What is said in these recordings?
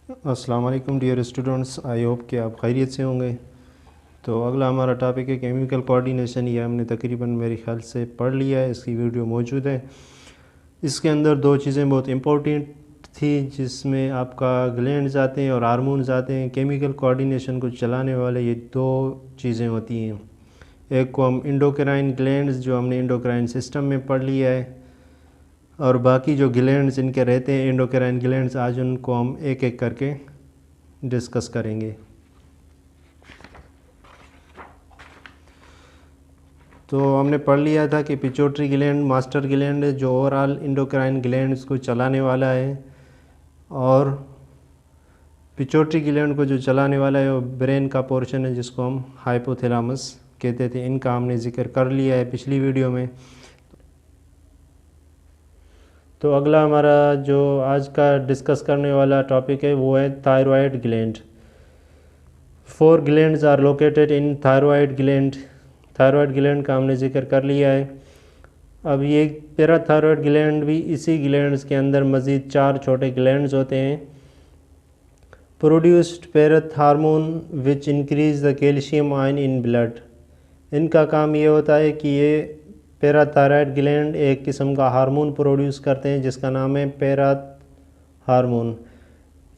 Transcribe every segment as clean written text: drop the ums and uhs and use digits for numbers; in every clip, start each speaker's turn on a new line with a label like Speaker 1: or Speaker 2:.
Speaker 1: अस्सलाम वालेकुम dear students, I hope कि आप खैरियत से होंगे। तो अगला हमारा टॉपिक है केमिकल कोऑर्डिनेशन। ये हमने तकरीबन मेरे ख्याल से पढ़ लिया है, इसकी वीडियो मौजूद है। इसके अंदर दो चीज़ें बहुत इम्पोर्टेंट थी, जिसमें आपका ग्लैंड्स आते हैं और हार्मोन्स आते हैं। केमिकल कोऑर्डिनेशन को चलाने वाले ये दो चीज़ें होती हैं। एक को हम एंडोक्राइन ग्लैंड्स, जो हमने एंडोक्राइन सिस्टम में पढ़ लिया है, और बाकी जो ग्लैंड्स इनके रहते हैं एंडोक्राइन ग्लैंड्स, आज उनको हम एक एक करके डिस्कस करेंगे। तो हमने पढ़ लिया था कि पिट्यूटरी ग्लैंड मास्टर ग्लैंड है, जो ओवरऑल एंडोक्राइन ग्लैंड्स को चलाने वाला है, और पिट्यूटरी ग्लैंड को जो चलाने वाला है वो ब्रेन का पोर्शन है, जिसको हम हाइपोथैलेमस कहते थे। इनका हमने जिक्र कर लिया है पिछली वीडियो में। तो अगला हमारा जो आज का डिस्कस करने वाला टॉपिक है वो है thyroid gland. 4 glands are located in thyroid gland. Thyroid gland का हमने जिक्र कर लिया है। अब ये पैराथायराइड ग्लैंड भी इसी ग्लैंड्स के अंदर मज़ीद 4 छोटे ग्लैंड्स होते हैं। Produced पैराथ hormone which increase the calcium ion in blood. इनका काम ये होता है कि ये पैराथायराइड ग्लैंड एक किस्म का हार्मोन प्रोड्यूस करते हैं, जिसका नाम है पैराथ हार्मोन।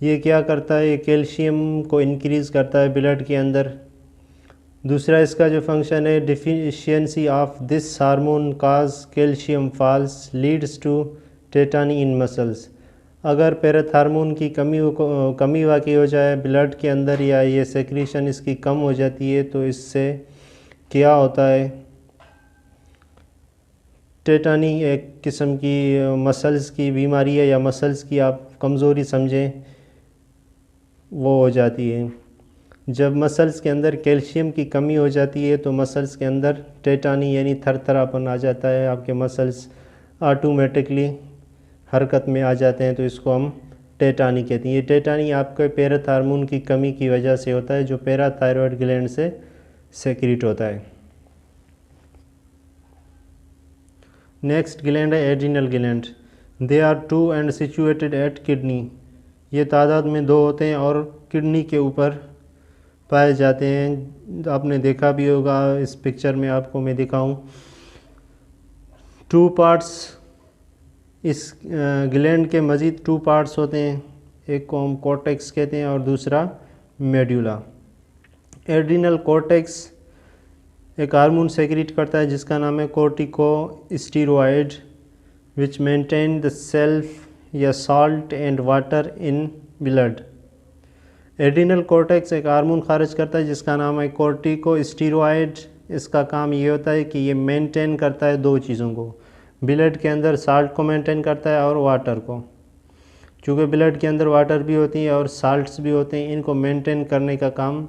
Speaker 1: ये क्या करता है, ये कैल्शियम को इंक्रीज़ करता है ब्लड के अंदर। दूसरा इसका जो फंक्शन है, deficiency of this hormone cause calcium falls leads to tetany in muscles. अगर पैराथ हार्मोन की कमी वाकई हो जाए ब्लड के अंदर, या ये सेक्रीशन इसकी कम हो जाती है, तो इससे क्या होता है, टेटानी एक किस्म की मसल्स की बीमारी है, या मसल्स की आप कमज़ोरी समझें, वो हो जाती है। जब मसल्स के अंदर कैल्शियम की कमी हो जाती है तो मसल्स के अंदर टेटानी यानी थरथरापन आ जाता है। आपके मसल्स ऑटोमेटिकली हरकत में आ जाते हैं, तो इसको हम टेटानी कहते हैं। ये टेटानी आपके पैराथ हार्मोन की कमी की वजह से होता है, जो पैराथायराइड ग्लैंड से सेक्रेट होता है। नेक्स्ट ग्लैंड है adrenal gland. They are 2 and situated at kidney. ये तादाद में 2 होते हैं और किडनी के ऊपर पाए जाते हैं। आपने देखा भी होगा, इस पिक्चर में आपको मैं दिखाऊं। 2 पार्ट्स, इस ग्लैंड के मज़ीद 2 पार्ट्स होते हैं। एक को हम कॉर्टेक्स कहते हैं और दूसरा मेडुला। एड्रिनल कॉर्टेक्स एक हार्मोन सेक्रेट करता है जिसका नाम है corticosteroid, which maintain the self या salt and water in blood. Adrenal cortex एक हार्मोन खारिज करता है जिसका नाम है कोर्टिकोस्टेरॉइड। इसका काम ये होता है कि ये मेंटेन करता है 2 चीज़ों को, ब्लड के अंदर साल्ट को मेंटेन करता है और वाटर को। चूँकि ब्लड के अंदर वाटर भी होती है और साल्ट्स भी होते हैं, इनको मेंटेन करने का काम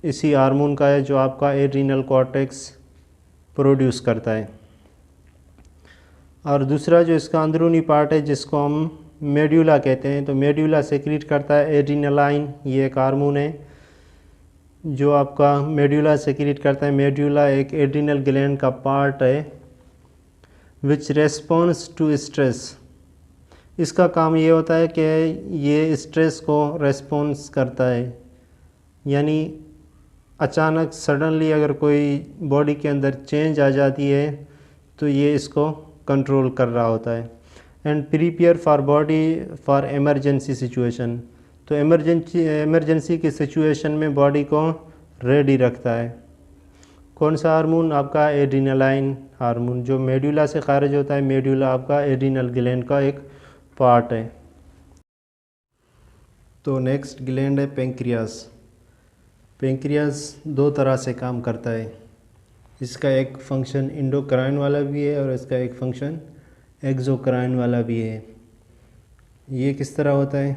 Speaker 1: इसी हार्मोन का है, जो आपका एड्रिनल कॉर्टेक्स प्रोड्यूस करता है। और दूसरा जो इसका अंदरूनी पार्ट है, जिसको हम मेडुला कहते हैं, तो मेडुला सेक्रेट करता है एड्रिनलाइन। ये एक हार्मोन है जो आपका मेडुला सेक्रेट करता है। मेडुला एक एड्रिनल ग्लैंड का पार्ट है विच रेस्पॉन्स टू स्ट्रेस। इसका काम ये होता है कि ये स्ट्रेस को रेस्पॉन्स करता है, यानी अचानक सडनली अगर कोई बॉडी के अंदर चेंज आ जाती है तो ये इसको कंट्रोल कर रहा होता है। And prepare for body for emergency situation. तो एमरजेंसी की सिचुएशन में बॉडी को रेडी रखता है। कौन सा हार्मोन? आपका एड्रिनलाइन हार्मोन, जो मेडुला से खारिज होता है। मेडुला आपका एड्रिनल ग्लैंड का एक पार्ट है। तो नेक्स्ट ग्लैंड है पेंक्रियास। पेंक्रियास 2 तरह से काम करता है। इसका एक फंक्शन एंडोक्राइन वाला भी है और इसका एक फंक्शन एक्सोक्राइन वाला भी है। ये किस तरह होता है?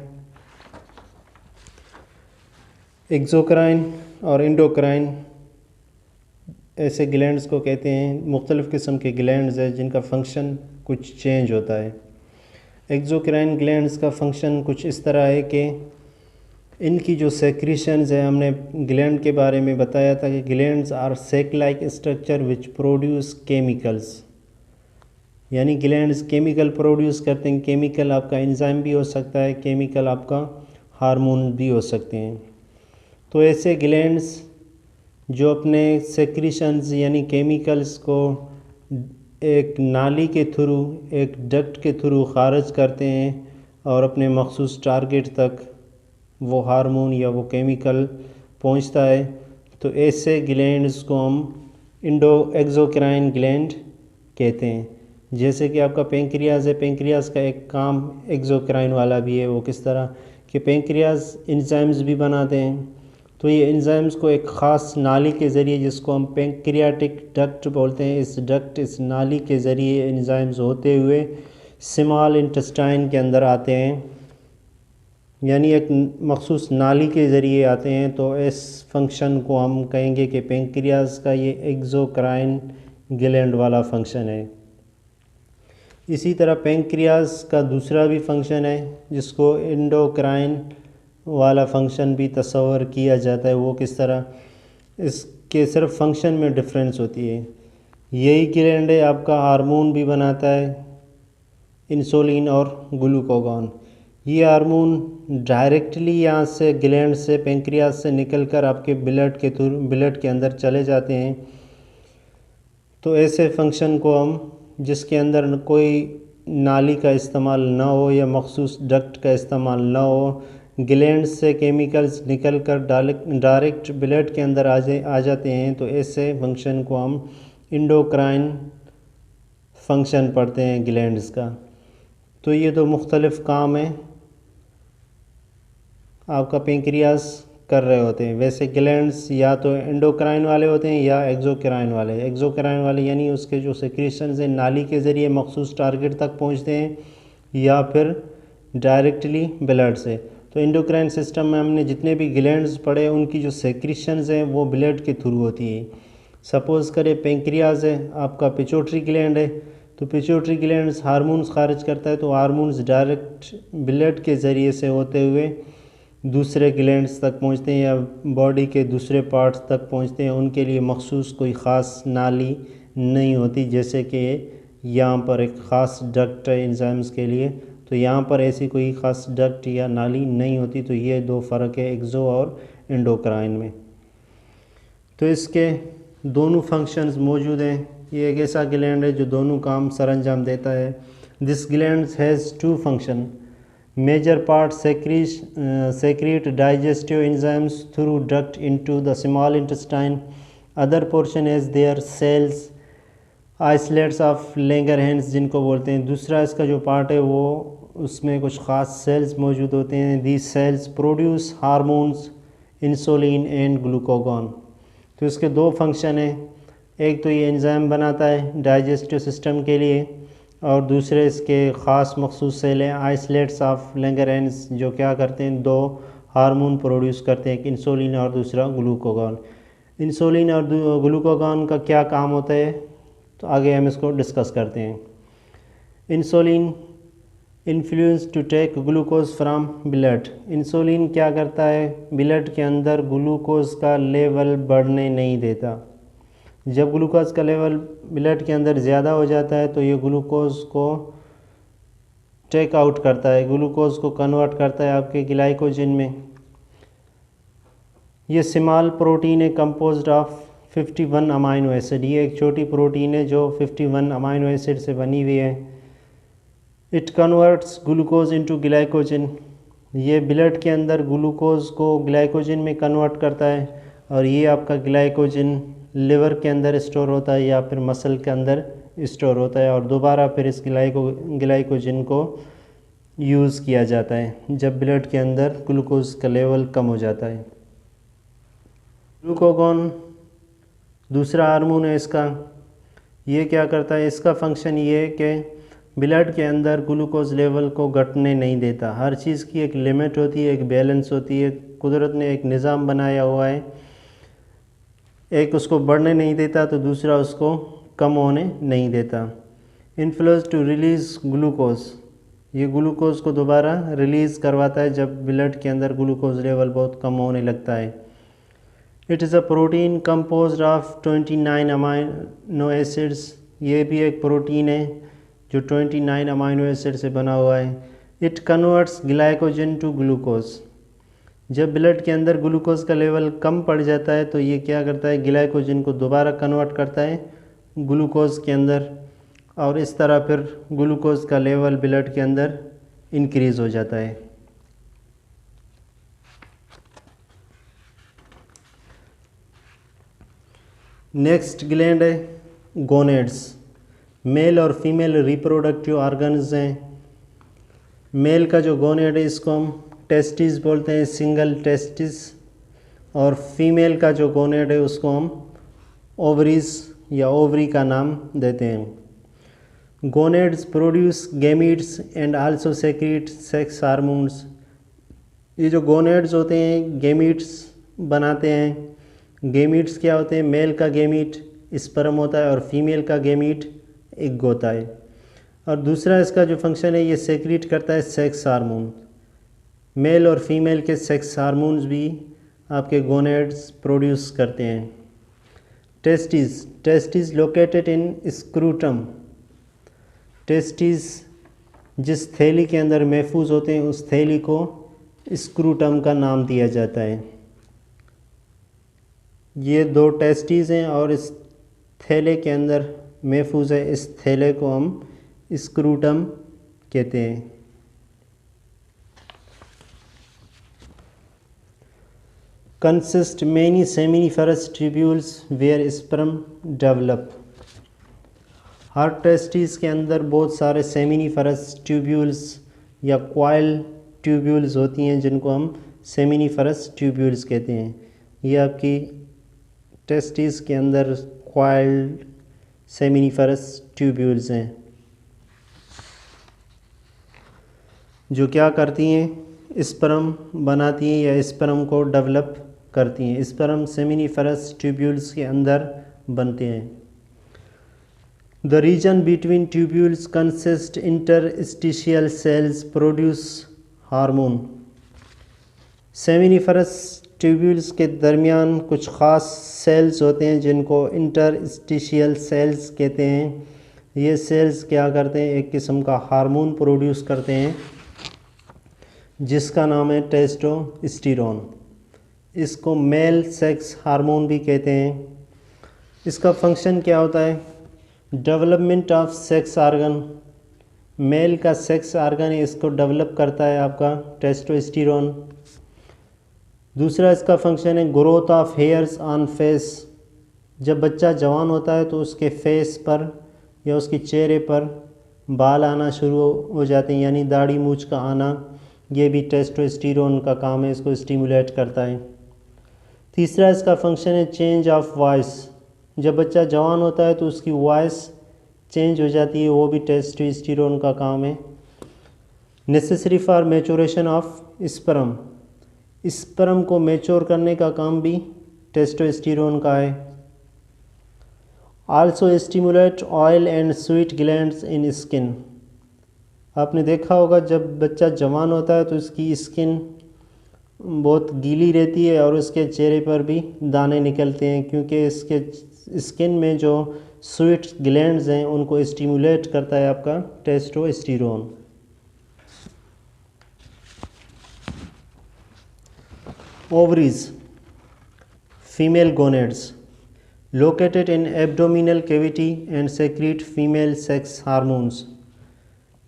Speaker 1: एक्सोक्राइन और एंडोक्राइन ऐसे ग्लैंड्स को कहते हैं। मुख्तलिफ़ किस्म के ग्लैंड्स हैं जिनका फंक्शन कुछ चेंज होता है। एक्सोक्राइन ग्लैंड्स का फंक्शन कुछ इस तरह है कि इनकी जो सेक्रीशंस है, हमने ग्लैंड के बारे में बताया था कि glands are sac like structure which produce chemicals. यानी ग्लैंड्स केमिकल प्रोड्यूस करते हैं। केमिकल आपका एंजाइम भी हो सकता है, केमिकल आपका हार्मोन भी हो सकते हैं। तो ऐसे ग्लैंड्स जो अपने सेक्रीशंस यानी केमिकल्स को एक नाली के थ्रू, एक डक्ट के थ्रू खारिज करते हैं और अपने मखसूस टारगेट तक वो हार्मोन या वो केमिकल पहुंचता है। तो ऐसे ग्लैंड्स को हम एक्सोक्राइन ग्लैंड कहते हैं। जैसे कि आपका पेंक्रियाज है, पेंक्रियाज का एक काम एक्सोक्राइन वाला भी है। वो किस तरह कि पेंक्रियाज एंजाइम्स भी बनाते हैं। तो ये एंजाइम्स को एक ख़ास नाली के ज़रिए, जिसको हम पेंक्रियाटिक डक्ट बोलते हैं, इस नाली के ज़रिए एंजाइम्स होते हुए स्मॉल इंटेस्टाइन के अंदर आते हैं, यानी एक मखसूस नाली के ज़रिए आते हैं। तो इस फंक्शन को हम कहेंगे कि पेंक्रियाज का ये एक्सोक्राइन ग्लैंड वाला फंक्शन है। इसी तरह पेंक्रियाज का दूसरा भी फंक्शन है जिसको एंडोक्राइन वाला फंक्शन भी तस्वर किया जाता है। वो किस तरह, इसके सिर्फ फंक्शन में डिफरेंस होती है। यही ग्लैंड है आपका हार्मोन भी बनाता है, इंसुलिन और ग्लूकागॉन। ये हार्मोन डायरेक्टली यहाँ से ग्लैंड से, पेंक्रियाज से निकलकर आपके ब्लड के अंदर चले जाते हैं। तो ऐसे फंक्शन को हम, जिसके अंदर कोई नाली का इस्तेमाल ना हो या मखसूस डक्ट का इस्तेमाल ना हो, ग्लैंड से केमिकल्स निकलकर डायरेक्ट ब्लड के अंदर आ जाते हैं, तो ऐसे फंक्शन को हम एंडोक्राइन फंक्शन पढ़ते हैं ग्लैंड्स का। तो ये दो मुख्तलिफ़ काम है आपका पेंक्रियाज कर रहे होते हैं। वैसे ग्लैंड्स या तो एंडोक्राइन वाले होते हैं या एक्सोक्राइन वाले। एक्सोक्राइन वाले यानी उसके जो सेक्रेशंस हैं नाली के ज़रिए मखसूस टारगेट तक पहुंचते हैं या फिर डायरेक्टली ब्लड से। तो एंडोक्राइन सिस्टम में हमने जितने भी ग्लैंड्स पढ़े उनकी जो सेक्रेशंस हैं वो ब्लड के थ्रू होती है। सपोज़ करें पेंक्रियाज है आपका, पिट्यूटरी ग्लैंड है, तो पिट्यूटरी ग्लैंड्स हार्मोन्स खारिज करता है। तो हार्मोन्स डायरेक्ट ब्लड के ज़रिए से होते हुए दूसरे ग्लैंड्स तक पहुंचते हैं या बॉडी के दूसरे पार्ट्स तक पहुंचते हैं। उनके लिए मखसूस कोई ख़ास नाली नहीं होती, जैसे कि यहाँ पर एक ख़ास डक्ट है एंजाइम्स के लिए, तो यहाँ पर ऐसी कोई ख़ास डक्ट या नाली नहीं होती। तो ये दो फ़र्क है एक्सो और एंडोक्राइन में। तो इसके दोनों फंक्शंस मौजूद हैं। ये एक ऐसा ग्लैंड है जो दोनों काम सरअंजाम देता है। This gland has to function. Major part secrete digestive enzymes through duct into the small intestine. Other portion has their cells, isolates of Langerhans जिनको बोलते हैं। दूसरा इसका जो पार्ट है वो उसमें कुछ ख़ास सेल्स मौजूद होते हैं। These cells produce hormones, insulin and glucagon. तो इसके दो फंक्शन हैं, एक तो ये एंजाइम बनाता है डाइजेस्टिव सिस्टम के लिए, और दूसरे इसके ख़ास मखसूस सेल हैं आइसोलेट्स ऑफ लैंगरहैंस, जो क्या करते हैं, दो हार्मोन प्रोड्यूस करते हैं, एक इंसुलिन और दूसरा ग्लूकागॉन। इंसुलिन और ग्लूकागॉन का क्या काम होता है, तो आगे हम इसको डिस्कस करते हैं। Insulin influence to take glucose from blood. Insulin क्या करता है, ब्लड के अंदर ग्लूकोज का लेवल बढ़ने नहीं देता। जब ग्लूकोज का लेवल ब्लड के अंदर ज़्यादा हो जाता है तो ये ग्लूकोज को टेक आउट करता है, ग्लूकोज को कन्वर्ट करता है आपके ग्लाइकोजन में। ये स्मॉल प्रोटीन है कंपोज्ड ऑफ 51 अमाइनो एसिड। ये एक छोटी प्रोटीन है जो 51 अमाइनो एसिड से बनी हुई है। It converts glucose into glycogen. ये ब्लड के अंदर ग्लूकोज को ग्लाइकोजन में कन्वर्ट करता है, और ये आपका ग्लाइकोजन लिवर के अंदर स्टोर होता है या फिर मसल के अंदर स्टोर होता है, और दोबारा फिर इस ग्लाइकोजन को यूज़ किया जाता है जब ब्लड के अंदर ग्लूकोज का लेवल कम हो जाता है। ग्लूकागॉन दूसरा हार्मोन है इसका। ये क्या करता है, इसका फंक्शन ये है कि ब्लड के अंदर ग्लूकोज लेवल को घटने नहीं देता। हर चीज़ की एक लिमिट होती है, एक बैलेंस होती है। कुदरत ने एक निज़ाम बनाया हुआ है, एक उसको बढ़ने नहीं देता तो दूसरा उसको कम होने नहीं देता। इन्फ्लुएंस टू रिलीज़ ग्लूकोज, ये ग्लूकोज को दोबारा रिलीज़ करवाता है जब ब्लड के अंदर ग्लूकोज लेवल बहुत कम होने लगता है। It is a protein composed of 29 amino acids. ये भी एक प्रोटीन है जो 29 अमाइनो एसिड से बना हुआ है। It converts glycogen to glucose. जब ब्लड के अंदर ग्लूकोज का लेवल कम पड़ जाता है तो ये क्या करता है, ग्लाइकोजन को दोबारा कन्वर्ट करता है ग्लूकोज के अंदर, और इस तरह फिर ग्लूकोज का लेवल ब्लड के अंदर इंक्रीज़ हो जाता है। नेक्स्ट ग्लैंड है गोनेड्स। मेल और फीमेल रिप्रोडक्टिव ऑर्गन्स हैं। मेल का जो गोनेड है इसको हम टेस्टिस बोलते हैं, सिंगल टेस्टिस, और फीमेल का जो गोनेड है उसको हम ओवरीज या ओवरी का नाम देते हैं। Gonads produce gametes and also secrete sex hormones. ये जो गोनेड्स होते हैं गैमीट्स बनाते हैं। गैमीट्स क्या होते हैं, मेल का गैमीट स्पर्म होता है और फीमेल का गैमीट एग होता है। और दूसरा इसका जो फंक्शन है ये सेक्रेट करता है सेक्स हार्मोन। मेल और फीमेल के सेक्स हार्मोन्स भी आपके गोनेड्स प्रोड्यूस करते हैं। Testis, testis located in scrotum. Testis जिस थैली के अंदर महफूज होते हैं उस थैली को स्क्रूटम का नाम दिया जाता है। ये दो टेस्टिस हैं और इस थैले के अंदर महफूज है, इस थैले को हम स्क्रूटम कहते हैं। Consist many seminiferous tubules where sperm develop. हर टेस्टिस के अंदर बहुत सारे सेमिनिफरस ट्यूब्यूल्स या क्वाइल ट्यूब्यूल्स होती हैं जिनको हम सेमिनिफरस ट्यूब्यूल्स कहते हैं। ये आपकी टेस्टिस के अंदर क्वाइल्ड सेमिनिफरस ट्यूब्यूल्स हैं जो क्या करती हैं, स्पर्म बनाती हैं या स्पर्म को डेवलप करती हैं। स्पर्म सेमिनिफरस ट्यूब्यूल्स के अंदर बनते हैं। The region between tubules consist interstitial cells produce hormone. Seminiferous tubules के दरमियान कुछ ख़ास सेल्स होते हैं जिनको इंटरस्टिशियल सेल्स कहते हैं। ये सेल्स क्या करते हैं, एक किस्म का हार्मोन प्रोड्यूस करते हैं जिसका नाम है टेस्टोस्टेरोन। इसको मेल सेक्स हार्मोन भी कहते हैं। इसका फंक्शन क्या होता है, development of sex organ. Male का सेक्स आर्गन है, इसको डेवलप करता है आपका टेस्टोस्टेरोन। दूसरा इसका फंक्शन है growth of hairs on face. जब बच्चा जवान होता है तो उसके फेस पर या उसके चेहरे पर बाल आना शुरू हो जाते हैं, यानी दाढ़ी मूंछ का आना। ये भी टेस्टोस्टेरोन का काम है, इसको स्टिमुलेट करता है। तीसरा इसका फंक्शन है चेंज ऑफ वॉइस। जब बच्चा जवान होता है तो उसकी वॉइस चेंज हो जाती है, वो भी टेस्टोस्टेरोन का काम है। Necessary for maturation of sperm. Sperm को मैच्योर करने का काम भी टेस्टोस्टेरोन का है। Also stimulate oil and sweet glands in skin. आपने देखा होगा जब बच्चा जवान होता है तो उसकी स्किन बहुत गीली रहती है और उसके चेहरे पर भी दाने निकलते हैं, क्योंकि इसके स्किन में जो स्वीट ग्लैंड्स हैं उनको स्टिमुलेट करता है आपका testosterone. Ovaries, female gonads located in abdominal cavity and secret female sex hormones.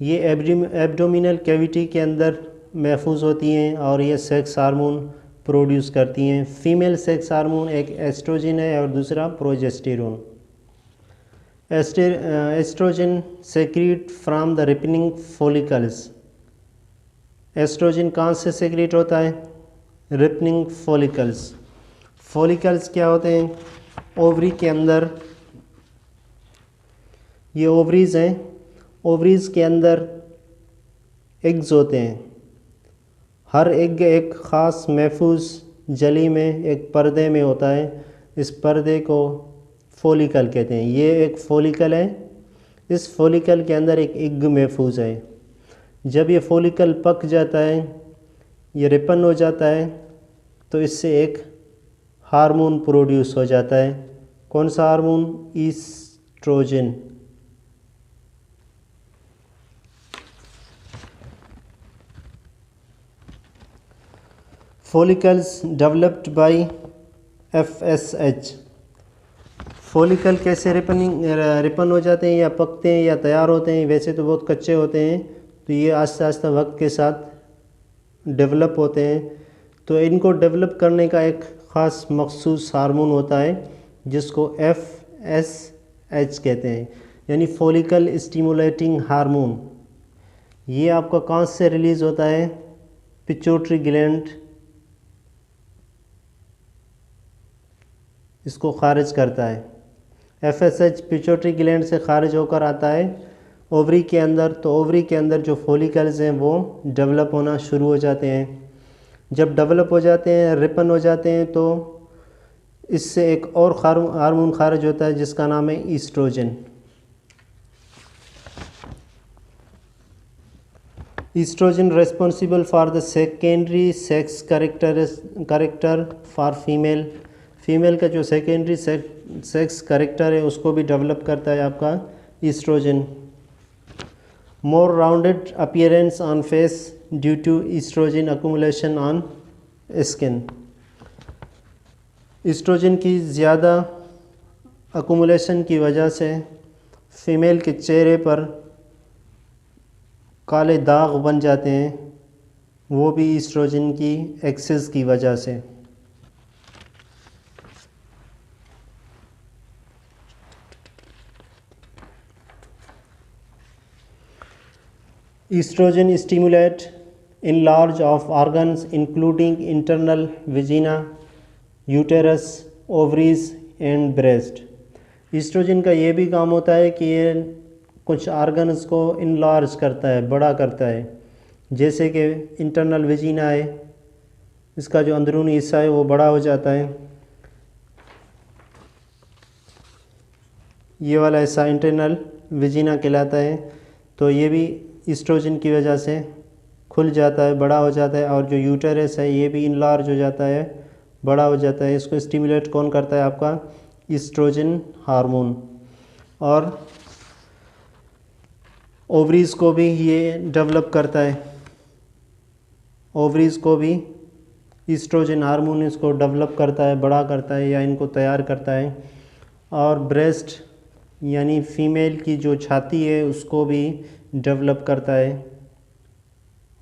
Speaker 1: ये एब्डोमिनल कैविटी के अंदर महफूज होती हैं और ये सेक्स हार्मोन प्रोड्यूस करती हैं। फीमेल सेक्स हार्मोन एक एस्ट्रोजन है और दूसरा progesterone. Estrogen secrete from the ripening follicles. Estrogen कहाँ से सेक्रेट होता है, रिपनिंग फॉलिकल्स। फॉलिकल्स क्या होते हैं, ओवरी के अंदर ये ओवरीज हैं। ओवरीज के अंदर एग्स होते हैं। हर एग एक ख़ास महफूज जली में एक पर्दे में होता है। इस पर्दे को फॉलिकल कहते हैं। ये एक फॉलिकल है, इस फॉलिकल के अंदर एक एग महफूज है। जब ये फॉलिकल पक जाता है, ये रिपन हो जाता है, तो इससे एक हार्मोन प्रोड्यूस हो जाता है। कौन सा hormone, estrogen. Follicles developed by FSH। Follicle कैसे रिपन हो जाते हैं या पकते हैं या तैयार होते हैं? वैसे तो बहुत कच्चे होते हैं, तो ये आस्ते आस्ते वक्त के साथ डेवलप होते हैं। तो इनको डेवलप करने का एक ख़ास मखसूस हार्मोन होता है जिसको FSH कहते हैं, यानी फॉलिकल स्टिमुलेटिंग हार्मोन। ये आपका कहाँ से रिलीज़ होता है? पिट्यूटरी ग्लैंड इसको खारिज करता है। FSH पिट्यूटरी ग्लैंड से खारिज होकर आता है ओवरी के अंदर। तो ओवरी के अंदर जो फॉलिकल्स हैं वो डेवलप होना शुरू हो जाते हैं। जब डेवलप हो जाते हैं, रिपन हो जाते हैं, तो इससे एक और हार्मोन खारिज होता है जिसका नाम है estrogen. Estrogen responsible for the secondary sex character for female. Female का जो सेकेंडरी सेक्स करेक्टर है उसको भी डेवलप करता है आपका estrogen. More rounded appearance on face due to estrogen accumulation on skin. Estrogen की ज़्यादा अक्यूमुलेशन की वजह से फीमेल के चेहरे पर काले दाग बन जाते हैं, वो भी ईस्ट्रोजन की एक्सेस की वजह से। Estrogen stimulate enlarge of organs including internal vagina, uterus, ovaries and breast। Estrogen का ये भी काम होता है कि ये कुछ ऑर्गन्स को इनलार्ज करता है, बड़ा करता है। जैसे कि इंटरनल वेजिना है, इसका जो अंदरूनी हिस्सा है वो बड़ा हो जाता है। ये वाला हिस्सा इंटरनल वेजिना कहलाता है। तो ये भी ईस्ट्रोजन की वजह से खुल जाता है, बड़ा हो जाता है। और जो यूटेरस है ये भी इनलार्ज हो जाता है, बड़ा हो जाता है। इसको स्टिमुलेट कौन करता है? आपका ईस्ट्रोजन हार्मोन। और ओवरीज़ को भी ये डेवलप करता है। ओवरीज़ को भी ईस्ट्रोजन हार्मोन इसको डेवलप करता है, बड़ा करता है या इनको तैयार करता है। और ब्रेस्ट यानी फीमेल की जो छाती है उसको भी डेवलप करता है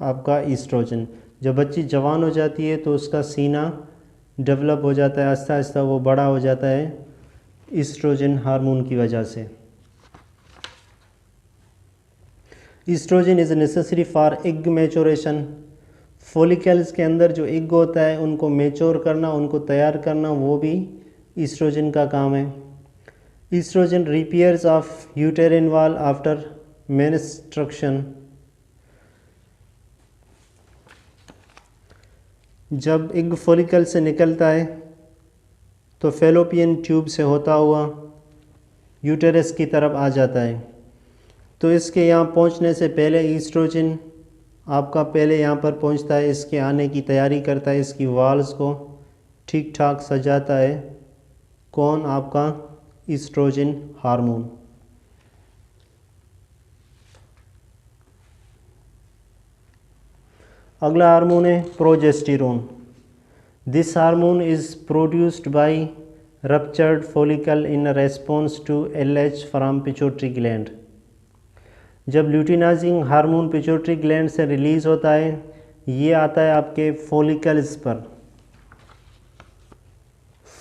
Speaker 1: आपका ईस्ट्रोजन। जब बच्ची जवान हो जाती है तो उसका सीना डेवलप हो जाता है, आहिस्ता आहिस्ता वो बड़ा हो जाता है ईस्ट्रोजन हार्मोन की वजह से। Estrogen is necessary for egg maturation. Follicles के अंदर जो एग होता है उनको मैच्योर करना, उनको तैयार करना, वो भी ईस्ट्रोजन का काम है। Estrogen repairs of uterine wall after menstruation. जब एग फॉलिकल से निकलता है तो फैलोपियन ट्यूब से होता हुआ यूटेरस की तरफ आ जाता है। तो इसके यहाँ पहुँचने से पहले ईस्ट्रोजन आपका पहले यहाँ पर पहुँचता है, इसके आने की तैयारी करता है, इसकी वॉल्स को ठीक ठाक सजाता है। कौन? आपका ईस्ट्रोजन हार्मोन। अगला हार्मोन है progesterone. This hormone is produced by ruptured follicle in response to LH from pituitary gland. जब ल्यूटिनाइजिंग हार्मोन पिट्यूटरी ग्लैंड से रिलीज़ होता है, ये आता है आपके फॉलिकल्स पर।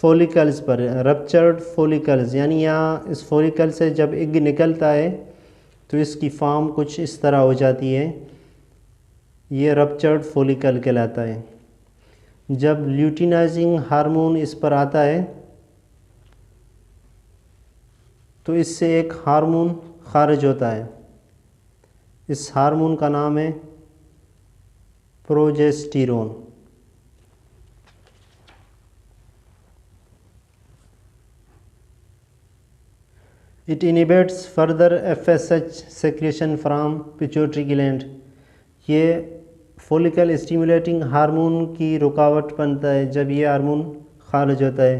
Speaker 1: फॉलिकल्स पर रप्चर्ड फॉलिकल्स, यानी यहाँ इस फॉलिकल से जब एग निकलता है तो इसकी फॉर्म कुछ इस तरह हो जाती है, ये रप्चर्ड फॉलिकल कहलाता है। जब ल्यूटिनाइजिंग हार्मोन इस पर आता है तो इससे एक हार्मोन खारिज होता है। इस हार्मोन का नाम है progesterone. It inhibits further FSH secretion from pituitary gland. ये फॉलिकल स्टिमुलेटिंग हार्मोन की रुकावट बनता है जब ये हार्मोन खारिज होता है,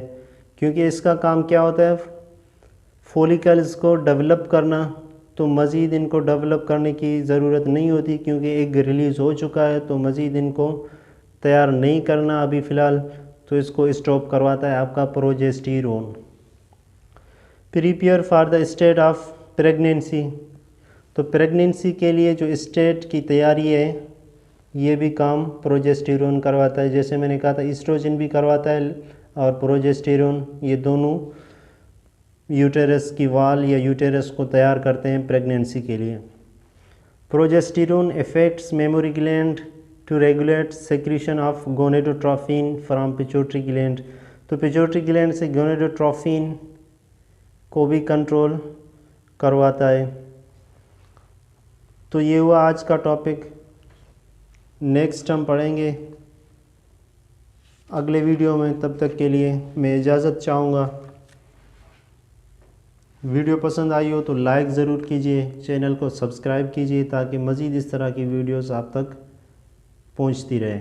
Speaker 1: क्योंकि इसका काम क्या होता है? फॉलिकल्स को डेवलप करना। तो मज़ीद इनको डेवलप करने की ज़रूरत नहीं होती क्योंकि एग रिलीज़ हो चुका है, तो मज़ीद इनको तैयार नहीं करना अभी फ़िलहाल, तो इसको स्टॉप करवाता है आपका progesterone. Prepare for the state of pregnancy, तो प्रेगनेंसी के लिए जो स्टेट की तैयारी है ये भी काम प्रोजेस्टेरोन करवाता है। जैसे मैंने कहा था ईस्ट्रोजन भी करवाता है और प्रोजेस्टेरोन, ये दोनों यूटेरस की वाल या यूटेरस को तैयार करते हैं प्रेगनेंसी के लिए। Progesterone affects memory gland to regulate secretion of gonadotrophin from pituitary gland, तो पिट्यूटरी ग्लैंड से गोनेडोट्रोफिन को भी कंट्रोल करवाता है। तो ये हुआ आज का टॉपिक। नेक्स्ट हम पढ़ेंगे अगले वीडियो में। तब तक के लिए मैं इजाज़त चाहूँगा। वीडियो पसंद आई हो तो लाइक ज़रूर कीजिए, चैनल को सब्सक्राइब कीजिए ताकि मज़ीद इस तरह की वीडियोस आप तक पहुंचती रहे।